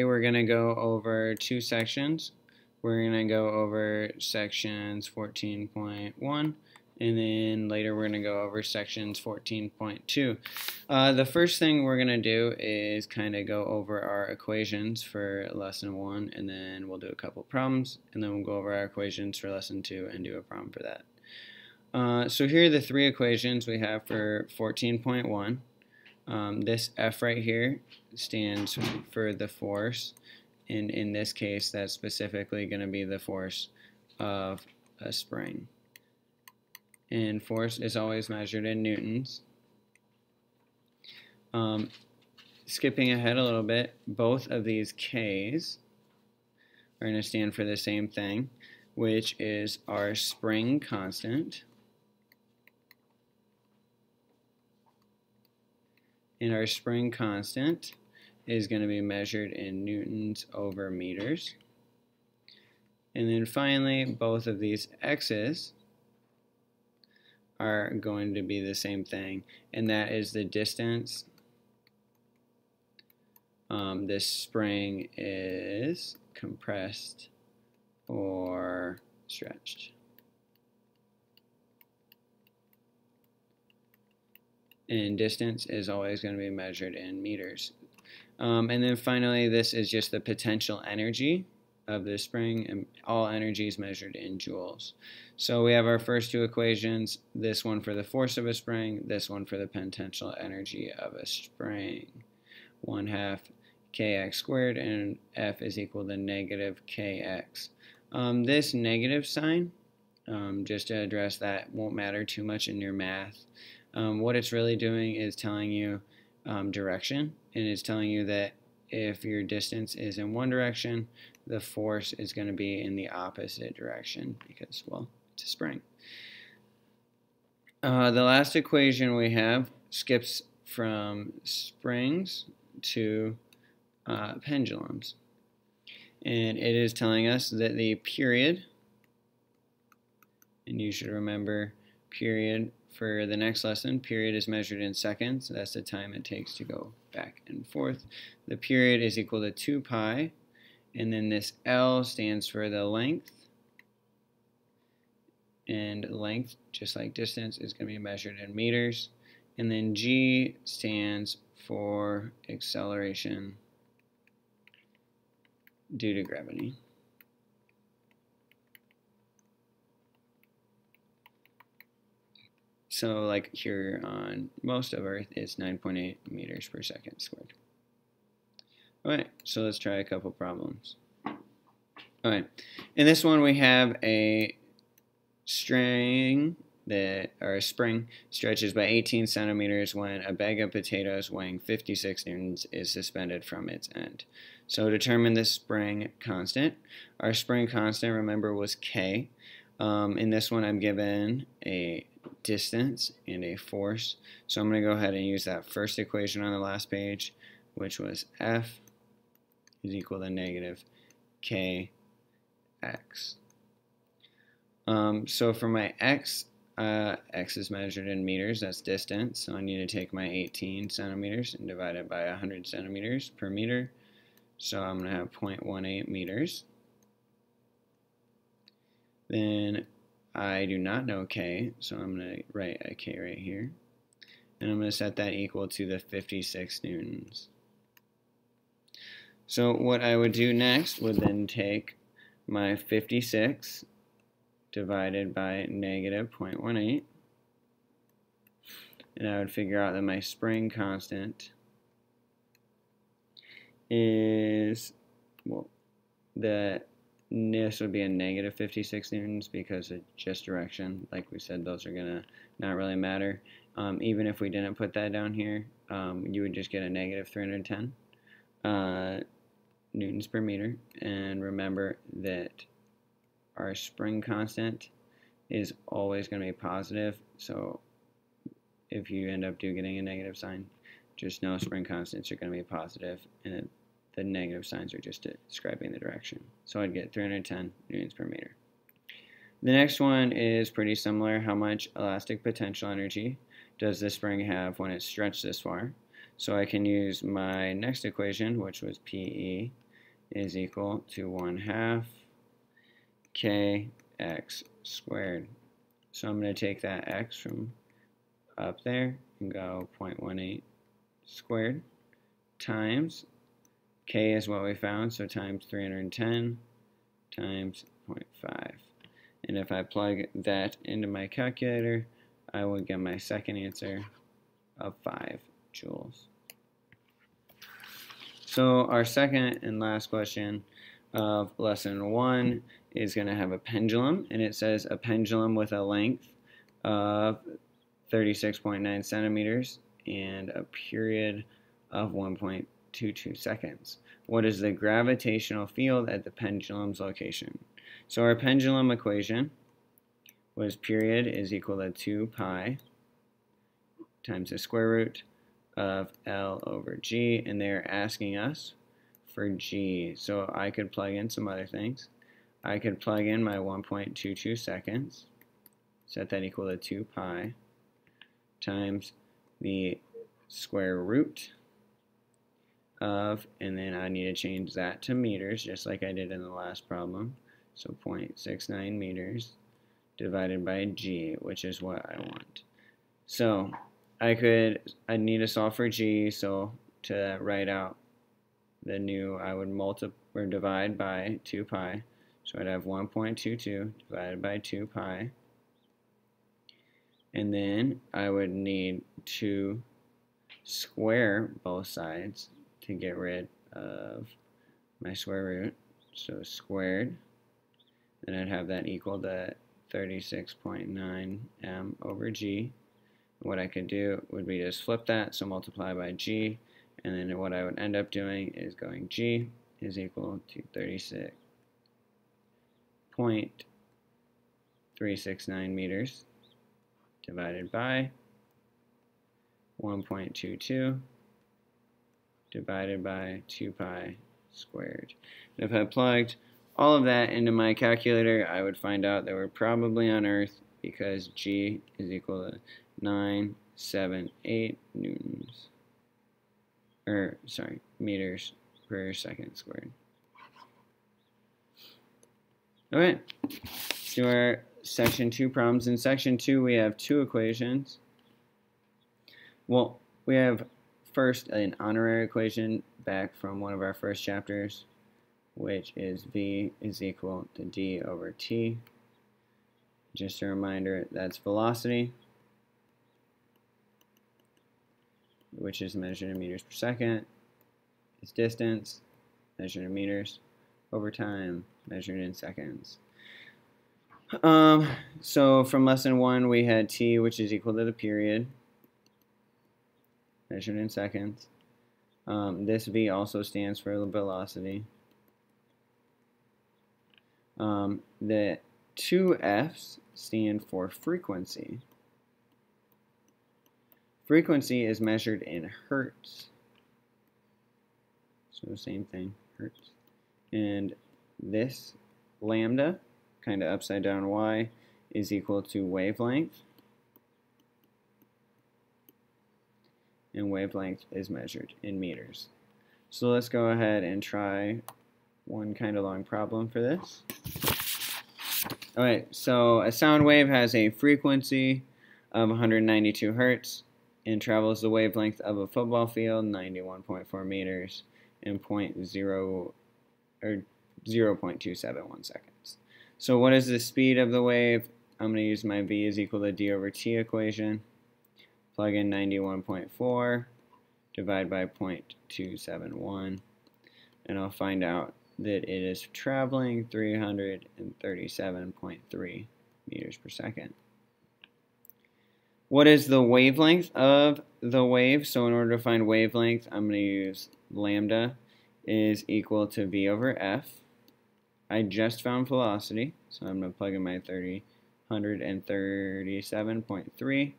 We're going to go over two sections. We're going to go over sections 14.1 and then later we're going to go over sections 14.2. The first thing we're going to do is kind of go over our equations for lesson 1 and then we'll do a couple problems and then we'll go over our equations for lesson 2 and do a problem for that. So here are the three equations we have for 14.1. This F right here stands for the force, and in this case that's specifically going to be the force of a spring. And force is always measured in newtons. Skipping ahead a little bit, both of these K's are going to stand for the same thing, which is our spring constant. And our spring constant is going to be measured in newtons over meters. And then finally, both of these x's are going to be the same thing, and that is the distance this spring is compressed or stretched. And distance is always going to be measured in meters. And then finally, this is just the potential energy of the spring, and all energy is measured in joules. So we have our first two equations, this one for the force of a spring, this one for the potential energy of a spring. 1/2 kx squared, and F is equal to negative kx. This negative sign, just to address that, won't matter too much in your math. What it's really doing is telling you direction, and it's telling you that if your distance is in one direction, the force is going to be in the opposite direction because, well, it's a spring. The last equation we have skips from springs to pendulums, and it is telling us that the period, and you should remember period for the next lesson, period is measured in seconds, so that's the time it takes to go back and forth. The period is equal to 2 pi, and then this L stands for the length, and length, just like distance, is going to be measured in meters, and then G stands for acceleration due to gravity. So like here on most of Earth, it's 9.8 meters per second squared. Alright, so let's try a couple problems. Alright, in this one we have a string or a spring stretches by 18 centimeters when a bag of potatoes weighing 56 newtons is suspended from its end. So determine the spring constant. Our spring constant, remember, was K. In this one I'm given a distance and a force. So I'm going to go ahead and use that first equation on the last page, which was F is equal to negative KX. So for my X, X is measured in meters, that's distance, so I need to take my 18 centimeters and divide it by 100 centimeters per meter. So I'm going to have 0.18 meters. Then I do not know K, so I'm going to write a K right here. And I'm going to set that equal to the 56 newtons. So what I would do next would then take my 56 divided by negative 0.18, and I would figure out that my spring constant is, well, this would be a negative 56 newtons because it's just direction. Like we said, those are going to not really matter. Even if we didn't put that down here, you would just get a negative 310 newtons per meter. And remember that our spring constant is always going to be positive. So if you end up getting a negative sign, just know spring constants are going to be positive, and the negative signs are just describing the direction. So I'd get 310 newtons per meter. The next one is pretty similar. How much elastic potential energy does the spring have when it's stretched this far? So I can use my next equation, which was PE, is equal to 1/2 kx squared. So I'm going to take that x from up there and go 0.18 squared times k is what we found, so times 310 times 0.5. And if I plug that into my calculator, I will get my second answer of 5 joules. So our second and last question of lesson 1 is going to have a pendulum, and it says a pendulum with a length of 36.9 centimeters and a period of 1.22 seconds. What is the gravitational field at the pendulum's location? So our pendulum equation was period is equal to 2 pi times the square root of L over G, and they're asking us for G. So I could plug in some other things. I could plug in my 1.22 seconds, set that equal to 2 pi times the square root of, and then I need to change that to meters just like I did in the last problem. So 0.69 meters divided by G, which is what I want. So I need to solve for G, so to write out the new, I would multiply or divide by 2 pi. So I'd have 1.22 divided by 2 pi. And then I would need to square both sides to get rid of my square root. So squared, and I'd have that equal to 36.9 m over G. What I could do would be just flip that, so multiply by G, and then what I would end up doing is going G is equal to 36.369 meters divided by 1.22 divided by 2 pi squared. And if I plugged all of that into my calculator, I would find out that we're probably on Earth because G is equal to 978 newtons, or sorry, meters per second squared. Okay, so our section 2 problems. In section 2 we have 2 equations. Well, we have first an honorary equation back from one of our first chapters, which is V is equal to D over T. Just a reminder, that's velocity, which is measured in meters per second. It's distance, measured in meters, over time, measured in seconds. So from lesson 1 we had T, which is equal to the period, measured in seconds. This V also stands for velocity. The 2 F's stand for frequency. Frequency is measured in hertz. So same thing, hertz. And this lambda, kind of upside down y, is equal to wavelength. And wavelength is measured in meters. So let's go ahead and try one kind of long problem for this. Alright, so a sound wave has a frequency of 192 hertz and travels the wavelength of a football field, 91.4 meters, in 0.271 seconds. So what is the speed of the wave? I'm going to use my V is equal to D over T equation. Plug in 91.4, divide by 0.271, and I'll find out that it is traveling 337.3 meters per second. What is the wavelength of the wave? So in order to find wavelength, I'm going to use lambda is equal to V over F. I just found velocity, so I'm going to plug in my 337.3.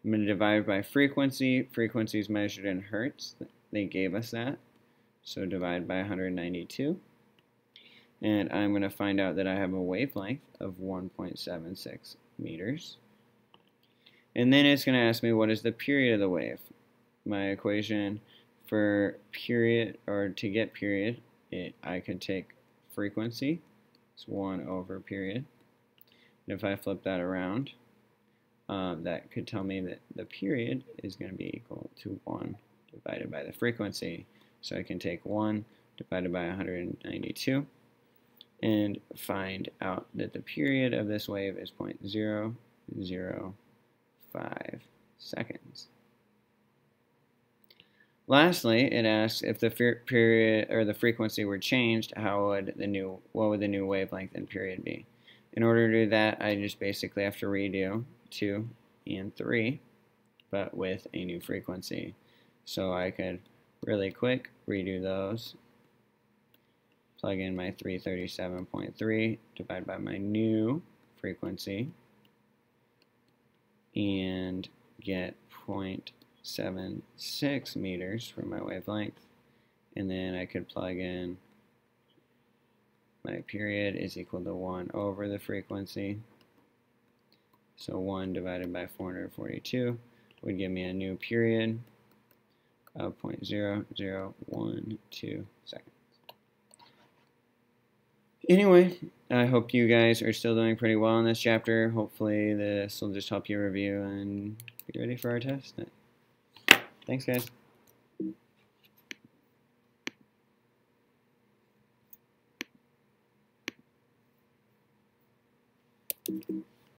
I'm going to divide by frequency. Frequency is measured in hertz. They gave us that. So divide by 192. And I'm going to find out that I have a wavelength of 1.76 meters. And then it's going to ask me what is the period of the wave. My equation for period, or to get period, I could take frequency, it's 1 over period. And if I flip that around, that could tell me that the period is going to be equal to 1 divided by the frequency. So I can take 1 divided by 192 and find out that the period of this wave is 0.005 seconds. Lastly, it asks if the period or the frequency were changed, what would the new wavelength and period be? In order to do that, I just basically have to redo 2 and 3, but with a new frequency. So I could really quick redo those, plug in my 337.3, divide by my new frequency, and get 0.76 meters for my wavelength. And then I could plug in my period is equal to 1 over the frequency. So 1 divided by 442 would give me a new period of 0.0012 seconds. Anyway, I hope you guys are still doing pretty well in this chapter. Hopefully this will just help you review and be ready for our test. Thanks, guys.